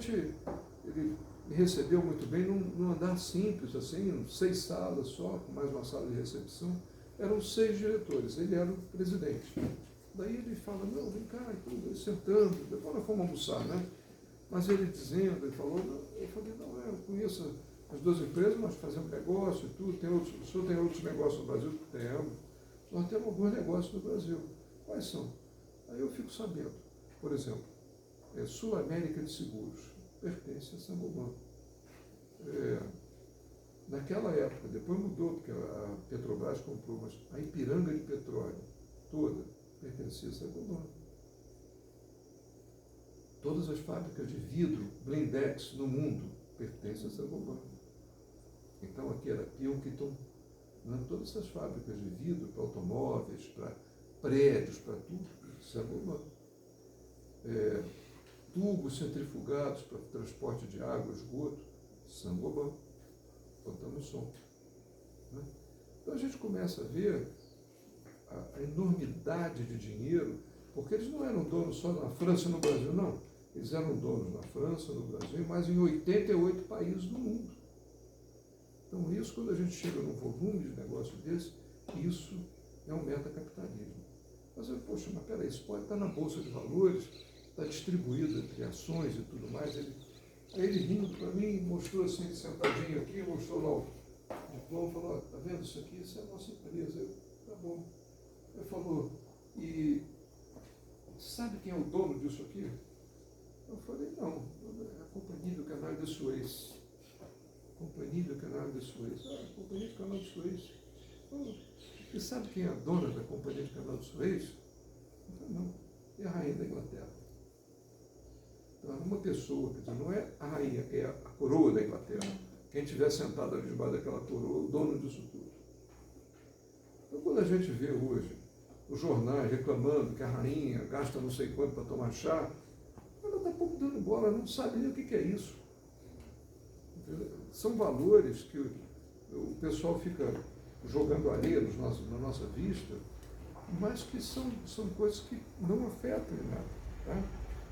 me recebeu muito bem num andar simples, assim, 6 salas só, com mais uma sala de recepção. Eram 6 diretores, ele era o presidente. Daí ele fala, não, vem cá, e tudo, sentando, depois nós fomos almoçar, né? Mas ele dizendo, ele falou, não, eu falei, não, eu conheço as 2 empresas, nós fazemos negócio e tudo, o senhor tem outros negócios no Brasil? Temos. Nós temos alguns negócios no Brasil. Quais são? Aí eu fico sabendo, por exemplo, Sul América de Seguros, pertence a Saint-Gobain. Naquela época, depois mudou, porque a Petrobras comprou, mas a Ipiranga de Petróleo, toda, pertencia a Saint-Gobain. Todas as fábricas de vidro, blindex no mundo, pertencem a Saint-Gobain. Então aqui era Pilkington, né? Todas essas fábricas de vidro para automóveis, para prédios, para tudo, Saint-Gobain. Tubos centrifugados para transporte de água, esgoto, Saint-Gobain. Botamos som. Né? Então a gente começa a ver a enormidade de dinheiro, porque eles não eram donos só na França e no Brasil, não. Eles eram donos na França, no Brasil, mas em 88 países do mundo. Então isso, quando a gente chega num volume de negócio desse, isso é um metacapitalismo. Mas eu, poxa, mas peraí, isso pode estar na Bolsa de Valores, está distribuído entre ações e tudo mais. Aí ele rindo para mim, mostrou assim, sentadinho aqui, mostrou lá o diploma, falou, está vendo isso aqui? Isso é a nossa empresa. Eu, tá bom. Ele falou, e sabe quem é o dono disso aqui? Eu falei, não, é a Companhia do Canal de Suez. Companhia do Canal de Suez. Ah, Companhia do Canal de Suez. E sabe quem é a dona da Companhia do Canal de Suez? Eu falei, não, é a rainha da Inglaterra. Então, uma pessoa, quer dizer, não é a rainha, é a coroa da Inglaterra. Quem estiver sentado ali debaixo daquela coroa, o dono disso tudo. Então, quando a gente vê hoje os jornais reclamando que a rainha gasta não sei quanto para tomar chá, ela está pouco dando bola, não sabe nem o que é isso. São valores que o pessoal fica jogando areia na nossa vista, mas que são coisas que não afetam em nada. Tá?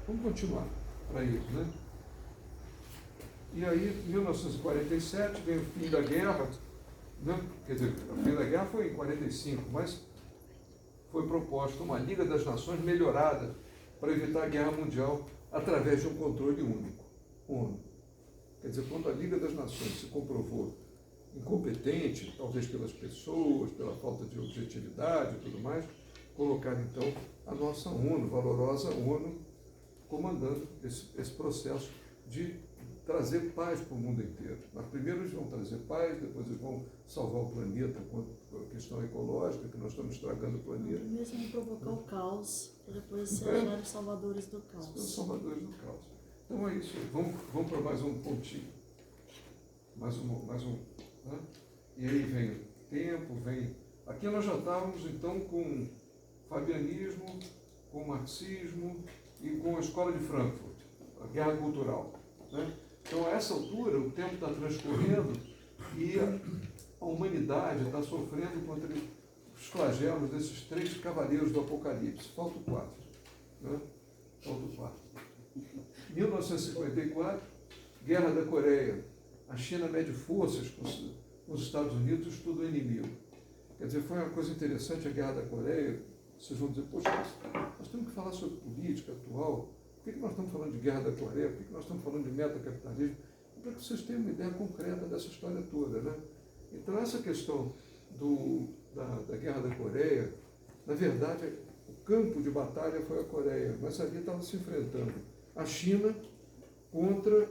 Vamos continuar para isso, né? E aí, em 1947, vem o fim da guerra, né? Quer dizer, o fim da guerra foi em 45, mas foi proposta uma Liga das Nações melhorada para evitar a guerra mundial através de um controle único, ONU. Quer dizer, quando a Liga das Nações se comprovou incompetente, talvez pelas pessoas, pela falta de objetividade e tudo mais, colocaram então a nossa ONU, valorosa ONU, comandando esse processo de trazer paz para o mundo inteiro. Mas primeiro eles vão trazer paz, depois eles vão salvar o planeta com a questão ecológica, que nós estamos estragando o planeta. Mesmo provocar o caos, para depois se achar os salvadores do caos. Os salvadores do caos. Então é isso. Vamos para mais um pontinho. Mais um. Né? E aí vem o tempo, vem... Aqui nós já estávamos, então, com fabianismo, com marxismo e com a Escola de Frankfurt, a guerra cultural. Né? Então, a essa altura, o tempo está transcorrendo e a humanidade está sofrendo contra os flagelos desses 3 cavaleiros do Apocalipse. Falta o 4. Né? Falta o 4. 1954, Guerra da Coreia. A China mede forças com os Estados Unidos, tudo inimigo. Quer dizer, foi uma coisa interessante a Guerra da Coreia. Vocês vão dizer, poxa, nós temos que falar sobre política atual. Por que nós estamos falando de Guerra da Coreia? Por que nós estamos falando de metacapitalismo? Para que vocês tenham uma ideia concreta dessa história toda. Né? Então, essa questão da Guerra da Coreia, na verdade, o campo de batalha foi a Coreia, mas ali estava se enfrentando a China contra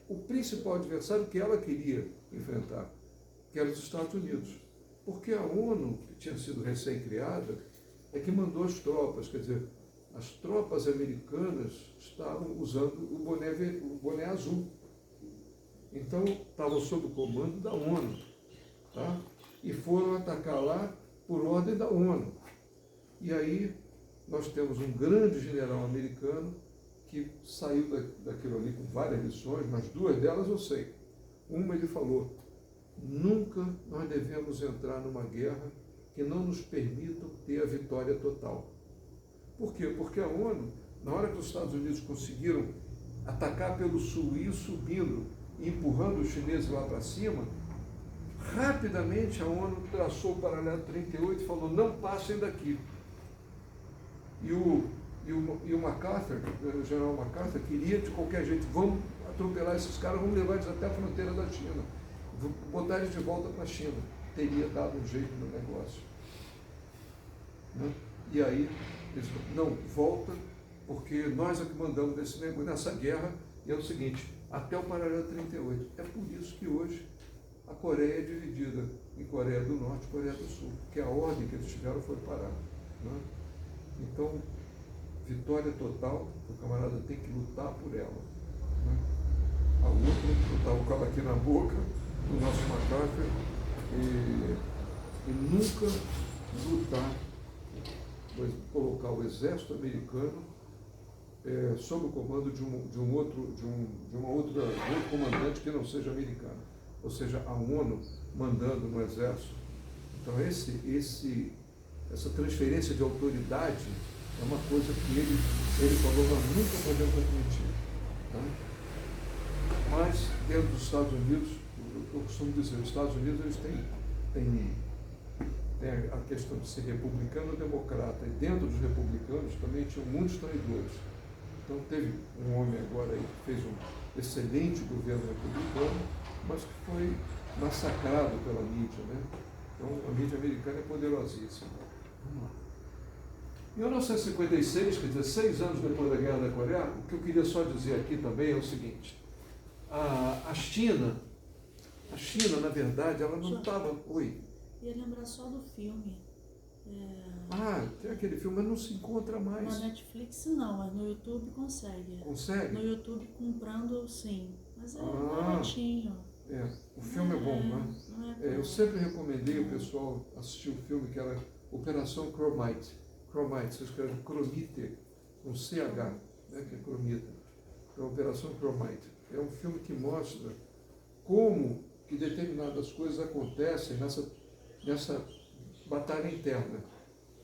o principal adversário que ela queria enfrentar, que era os Estados Unidos. Porque a ONU, que tinha sido recém-criada, é que mandou as tropas, quer dizer, as tropas americanas estavam usando o boné azul. Então, estavam sob o comando da ONU. Tá? E foram atacar lá por ordem da ONU. E aí, nós temos um grande general americano que saiu daquilo ali com várias lições, mas 2 delas eu sei. Uma ele falou, nunca nós devemos entrar numa guerra que não nos permita ter a vitória total. Por quê? Porque a ONU, na hora que os Estados Unidos conseguiram atacar pelo sul e ir subindo empurrando os chineses lá para cima, rapidamente a ONU traçou o paralelo 38 e falou, não passem daqui. E o MacArthur, o general MacArthur, queria de qualquer jeito, vamos atropelar esses caras, vamos levar eles até a fronteira da China, botar eles de volta para a China. Teria dado um jeito no negócio. Né? E aí, eles falaram, não, volta, porque nós é que mandamos nessa guerra, e é o seguinte, até o paralelo 38. É por isso que hoje a Coreia é dividida em Coreia do Norte e Coreia do Sul, porque a ordem que eles tiveram foi parar. Né? Então, vitória total, o camarada tem que lutar por ela. Né? A outra, eu estava com ela aqui na boca, do nosso MacArthur, e nunca lutar, colocar o exército americano sob o comando de um outro comandante que não seja americano, ou seja, a ONU mandando no exército. Então essa transferência de autoridade é uma coisa que ele falou, nós nunca podemos admitir. Tá? Mas dentro dos Estados Unidos, eu costumo dizer, os Estados Unidos eles têm a questão de ser republicano ou democrata, e dentro dos republicanos também tinham muitos traidores. Então teve um homem agora aí que fez um excelente governo republicano, mas que foi massacrado pela mídia, né? Então a mídia americana é poderosíssima. Vamos lá. Em 1956, quer dizer, 6 anos depois da Guerra da Coreia, o que eu queria só dizer aqui também é o seguinte, a China, na verdade, ela não estava... Oi? Ia lembrar só do filme. Tem aquele filme, mas não se encontra mais. Na Netflix não, mas no YouTube consegue. Consegue? No YouTube comprando, sim. Mas é baratinho. O filme é bom, né? Eu sempre recomendei o pessoal assistir o filme que era Operação Chromite. Chromite, você escreve Chromite, com CH, né, que é cromita. Então, Operação Chromite. É um filme que mostra como que determinadas coisas acontecem nessa batalha interna.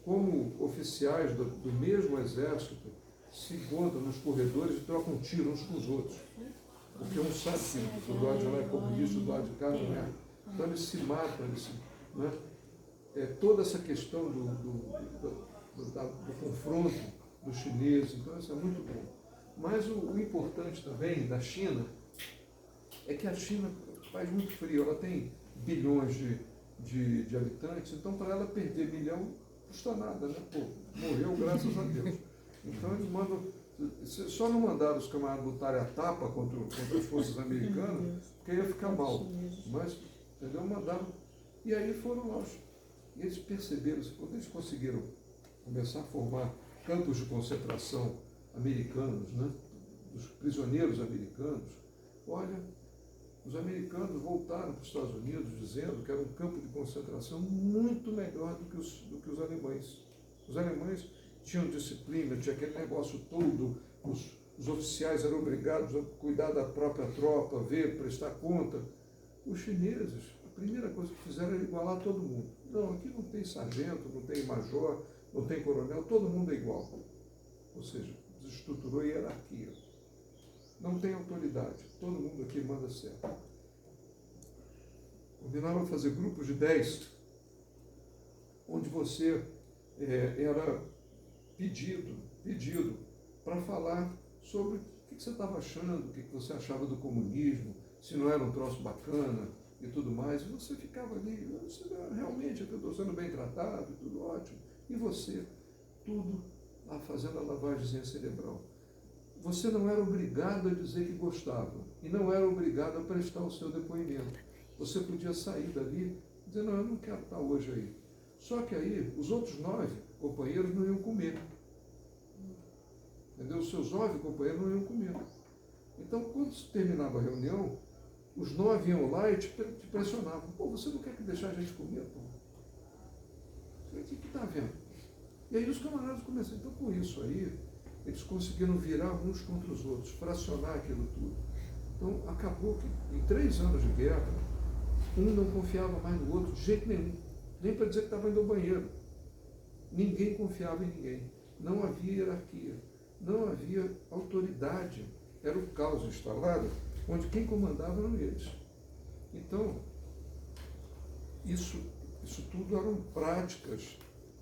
Como oficiais do mesmo exército se encontram nos corredores e trocam tiro uns com os outros. Porque um sabe que o lado de lá é comunista, o lado de cá não é. Então eles se matam, né? Toda essa questão do confronto dos chineses, então isso é muito bom. Mas o importante também da China é que a China faz muito frio, ela tem bilhões de habitantes, então para ela perder 1 milhão não custa nada, né? Pô, morreu graças a Deus. Então eles mandam, só não mandaram os camaradas botarem a tapa contra as forças americanas, porque ia ficar mal. Mas, entendeu? Mandaram. E aí foram lá. E eles perceberam, quando eles conseguiram começar a formar campos de concentração americanos, né? Dos prisioneiros americanos, olha, os americanos voltaram para os Estados Unidos dizendo que era um campo de concentração muito melhor do que os alemães. Os alemães tinham disciplina, tinha aquele negócio todo, os oficiais eram obrigados a cuidar da própria tropa, ver, prestar conta. Os chineses, a primeira coisa que fizeram era igualar todo mundo. Não, aqui não tem sargento, não tem major, não tem coronel, todo mundo é igual. Ou seja, desestruturou a hierarquia. Não tem autoridade, todo mundo aqui manda certo. Combinaram fazer grupos de 10, onde você era pedido para falar sobre o que você estava achando, o que você achava do comunismo, se não era um troço bacana e tudo mais, e você ficava ali, realmente eu estou sendo bem tratado, tudo ótimo, e você, tudo lá fazendo a lavagem cerebral. Você não era obrigado a dizer que gostava, e não era obrigado a prestar o seu depoimento. Você podia sair dali e dizer, não, eu não quero estar hoje aí. Só que aí, os outros 9 companheiros não iam comer. Entendeu? Os seus 9 companheiros não iam comer. Então, quando se terminava a reunião, os 9 iam lá e te pressionavam. Pô, você não quer que deixar a gente comer, pô? O que está vendo? E aí os camaradas começaram. Então, com isso aí, eles conseguiram virar uns contra os outros, fracionar aquilo tudo. Então, acabou que, em 3 anos de guerra, um não confiava mais no outro de jeito nenhum. Nem para dizer que estava indo ao banheiro. Ninguém confiava em ninguém. Não havia hierarquia. Não havia autoridade. Era o caos instalado, onde quem comandava eram eles. Então, isso tudo eram práticas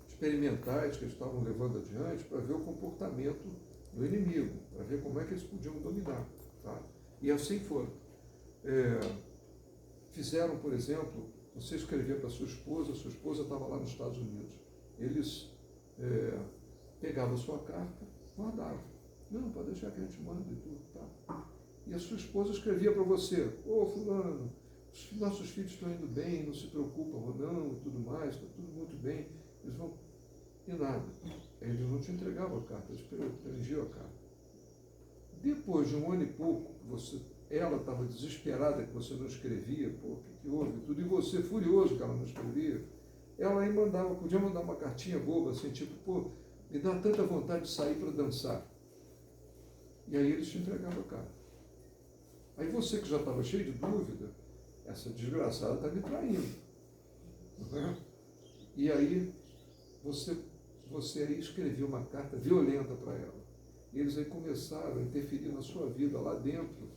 experimentais que eles estavam levando adiante para ver o comportamento do inimigo, para ver como é que eles podiam dominar. Tá? E assim foram. Fizeram, por exemplo, você escrevia para sua esposa estava lá nos Estados Unidos. Eles pegavam a sua carta, guardavam. Não, pode deixar que a gente manda e tudo. Tá? E a sua esposa escrevia para você, ô fulano, os nossos filhos estão indo bem, não se preocupam ou não, e tudo mais, está tudo muito bem. Eles vão... E nada. Eles não te entregavam a carta, eles prendiam a carta. Depois de um ano e pouco, ela estava desesperada que você não escrevia, pô, o que houve? Tudo, e você furioso que ela não escrevia. Ela aí podia mandar uma cartinha boba, assim, tipo, pô, me dá tanta vontade de sair para dançar. E aí eles te entregavam a carta. Aí você que já estava cheio de dúvida, essa desgraçada está me traindo. Não é? E aí você aí escreveu uma carta violenta para ela. E eles aí começaram a interferir na sua vida, lá dentro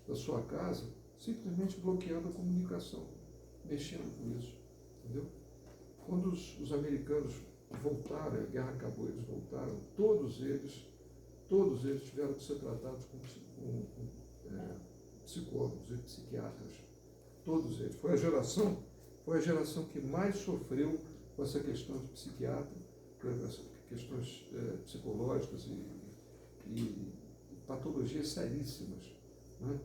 da sua casa, simplesmente bloqueando a comunicação, mexendo com isso. Entendeu? Quando os americanos voltaram, a guerra acabou, eles voltaram, todos eles tiveram que ser tratados com psicólogos e psiquiatras. Todos eles. Foi a geração que mais sofreu com essa questão de psiquiatra, com essas questões psicológicas e patologias seríssimas. Né?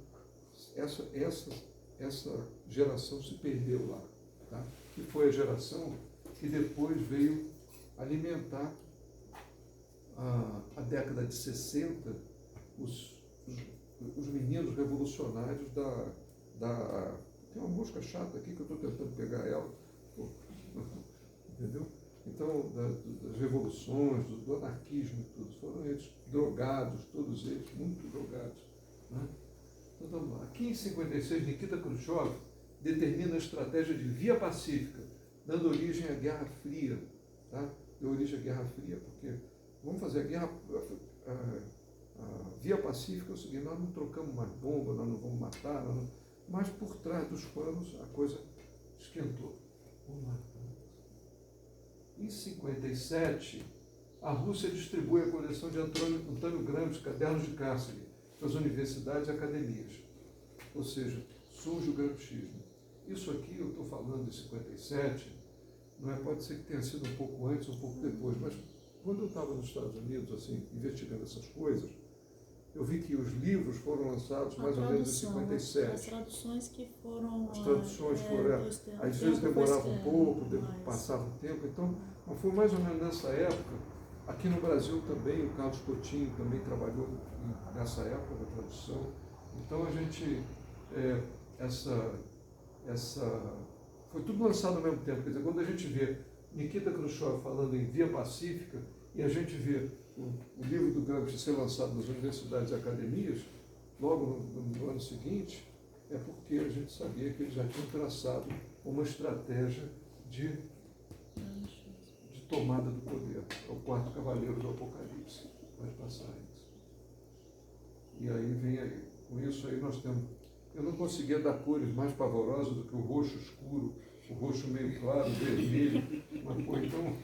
Essa geração se perdeu lá. Tá? E foi a geração que depois veio alimentar a década de 60, os meninos revolucionários tem uma mosca chata aqui que eu estou tentando pegar ela. Entendeu? Então, das revoluções, do anarquismo e tudo, foram eles drogados, todos eles, muito drogados. Né? Então, vamos lá. Aqui em 56, Nikita Khrushchev determina a estratégia de via pacífica, dando origem à Guerra Fria. Tá? Deu origem à Guerra Fria, porque vamos fazer a guerra... A via pacífica é o seguinte, nós não trocamos mais bomba, nós não vamos matar, mas por trás dos panos a coisa esquentou. Vamos lá. Em 57, a Rússia distribui a coleção de Antônio Gramsci, Cadernos de Cárcere, para as universidades e academias. Ou seja, surge o gramscismo. Isso aqui eu estou falando de 57, não é? Pode ser que tenha sido um pouco antes, um pouco depois, mas quando eu estava nos Estados Unidos, assim, investigando essas coisas, eu vi que os livros foram lançados mais ou menos em 57. As traduções que foram... As traduções foram... Às vezes demorava um pouco, passava um tempo. Então, foi mais ou menos nessa época. Aqui no Brasil também, o Carlos Coutinho também trabalhou nessa época da tradução. Então, a gente... foi tudo lançado ao mesmo tempo. Quer dizer, quando a gente vê Nikita Khrushchev falando em via pacífica e a gente vê o livro do Gramsci ser lançado nas universidades e academias, logo no ano seguinte, é porque a gente sabia que eles já tinham traçado uma estratégia de tomada do poder. É o quarto cavaleiro do Apocalipse. Vai passar isso. E aí vem aí. Com isso aí nós temos... Eu não conseguia dar cores mais pavorosas do que o roxo escuro, o roxo meio claro, o vermelho, mas foi então...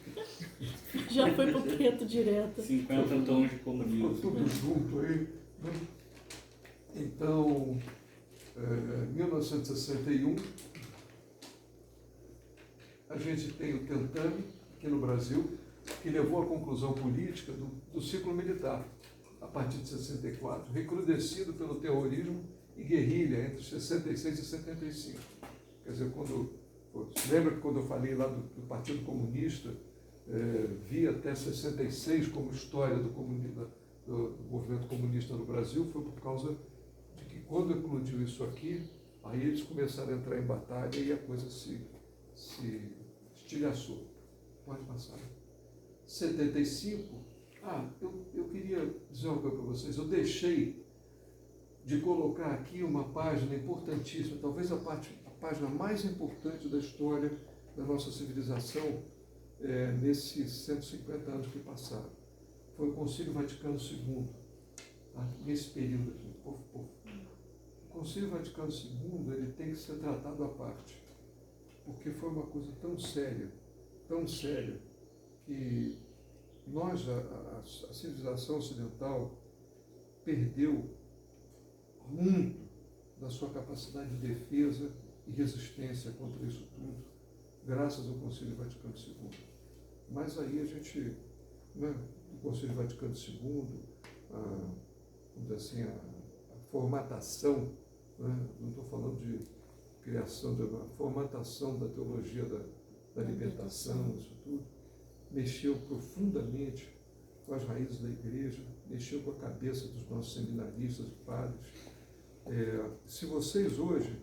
Já foi para o preto direto. 50 tons de comunismo. Ficou tudo junto aí. Né? Então, 1961, a gente tem o Tentame, aqui no Brasil, que levou à conclusão política do ciclo militar, a partir de 64, recrudescido pelo terrorismo e guerrilha entre 66 e 75. Quer dizer, lembra que quando eu falei lá do Partido Comunista, vi até 66 como história do movimento comunista no Brasil, foi por causa de que quando eclodiu isso aqui, aí eles começaram a entrar em batalha e a coisa se estilhaçou. Pode passar. 75, eu queria dizer uma coisa para vocês, eu deixei de colocar aqui uma página importantíssima, talvez a página mais importante da história da nossa civilização nesses 150 anos que passaram. Foi o Concílio Vaticano II, tá? Nesse período aqui. Concílio Vaticano II ele tem que ser tratado à parte, porque foi uma coisa tão séria, que nós, a civilização ocidental, perdeu muito da sua capacidade de defesa e resistência contra isso tudo, graças ao Concílio Vaticano II. Mas aí a gente, né, o Concílio Vaticano II, vamos dizer assim, a formatação, né, não estou falando de criação, de uma formatação da teologia da libertação, isso tudo, mexeu profundamente com as raízes da igreja, mexeu com a cabeça dos nossos seminaristas e padres. Se vocês hoje,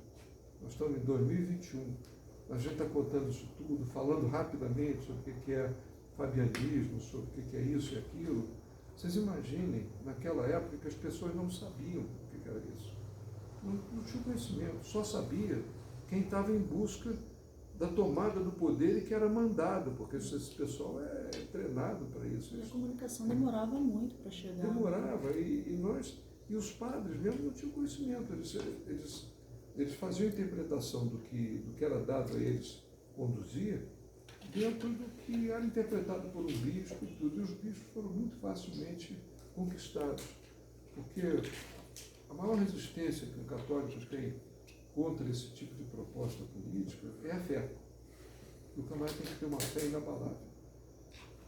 nós estamos em 2021, a gente está contando isso tudo, falando rapidamente sobre o que é fabianismo, sobre o que é isso e aquilo, vocês imaginem, naquela época, que as pessoas não sabiam o que era isso. Não tinha conhecimento, só sabia quem estava em busca da tomada do poder e que era mandado, porque esse pessoal é treinado para isso. A comunicação demorava muito para chegar. Demorava, e os padres mesmo não tinham conhecimento, eles faziam a interpretação do que era dado a eles conduzir dentro do que era interpretado por um bispo e tudo, e os bispos foram muito facilmente conquistados, porque a maior resistência que o católico tem contra esse tipo de proposta política é a fé. O camarada tem que ter uma fé inabalável.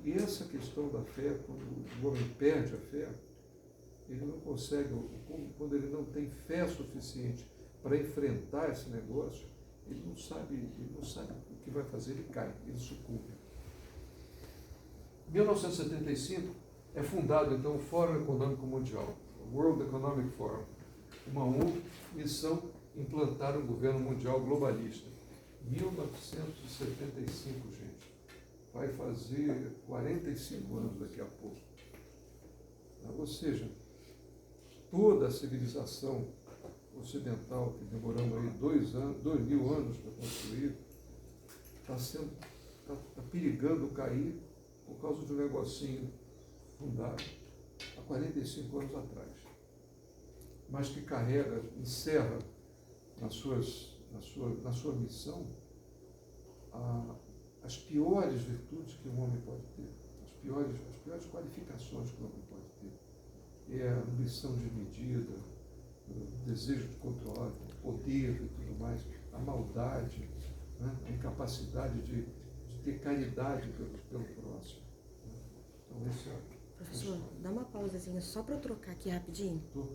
E essa questão da fé, quando o homem perde a fé, ele não consegue, quando ele não tem fé suficiente para enfrentar esse negócio, ele não sabe o que vai fazer, ele cai, ele sucumbe. Em 1975 é fundado então o Fórum Econômico Mundial, o World Economic Forum, uma missão implantar um governo mundial globalista. 1975, gente. Vai fazer 45 anos daqui a pouco. Ou seja, toda a civilização ocidental, que demoramos aí 2.000 anos para construir, está perigando cair por causa de um negocinho fundado há 45 anos atrás, mas que encerra na sua missão as piores virtudes que um homem pode ter, as piores qualificações que um homem pode ter. É a ambição desmedida, o desejo de controle, o poder e tudo mais, a maldade, né? A incapacidade de ter caridade pelo próximo. Então, esse é... Professor, dá uma pausazinha só para eu trocar aqui rapidinho. Tô.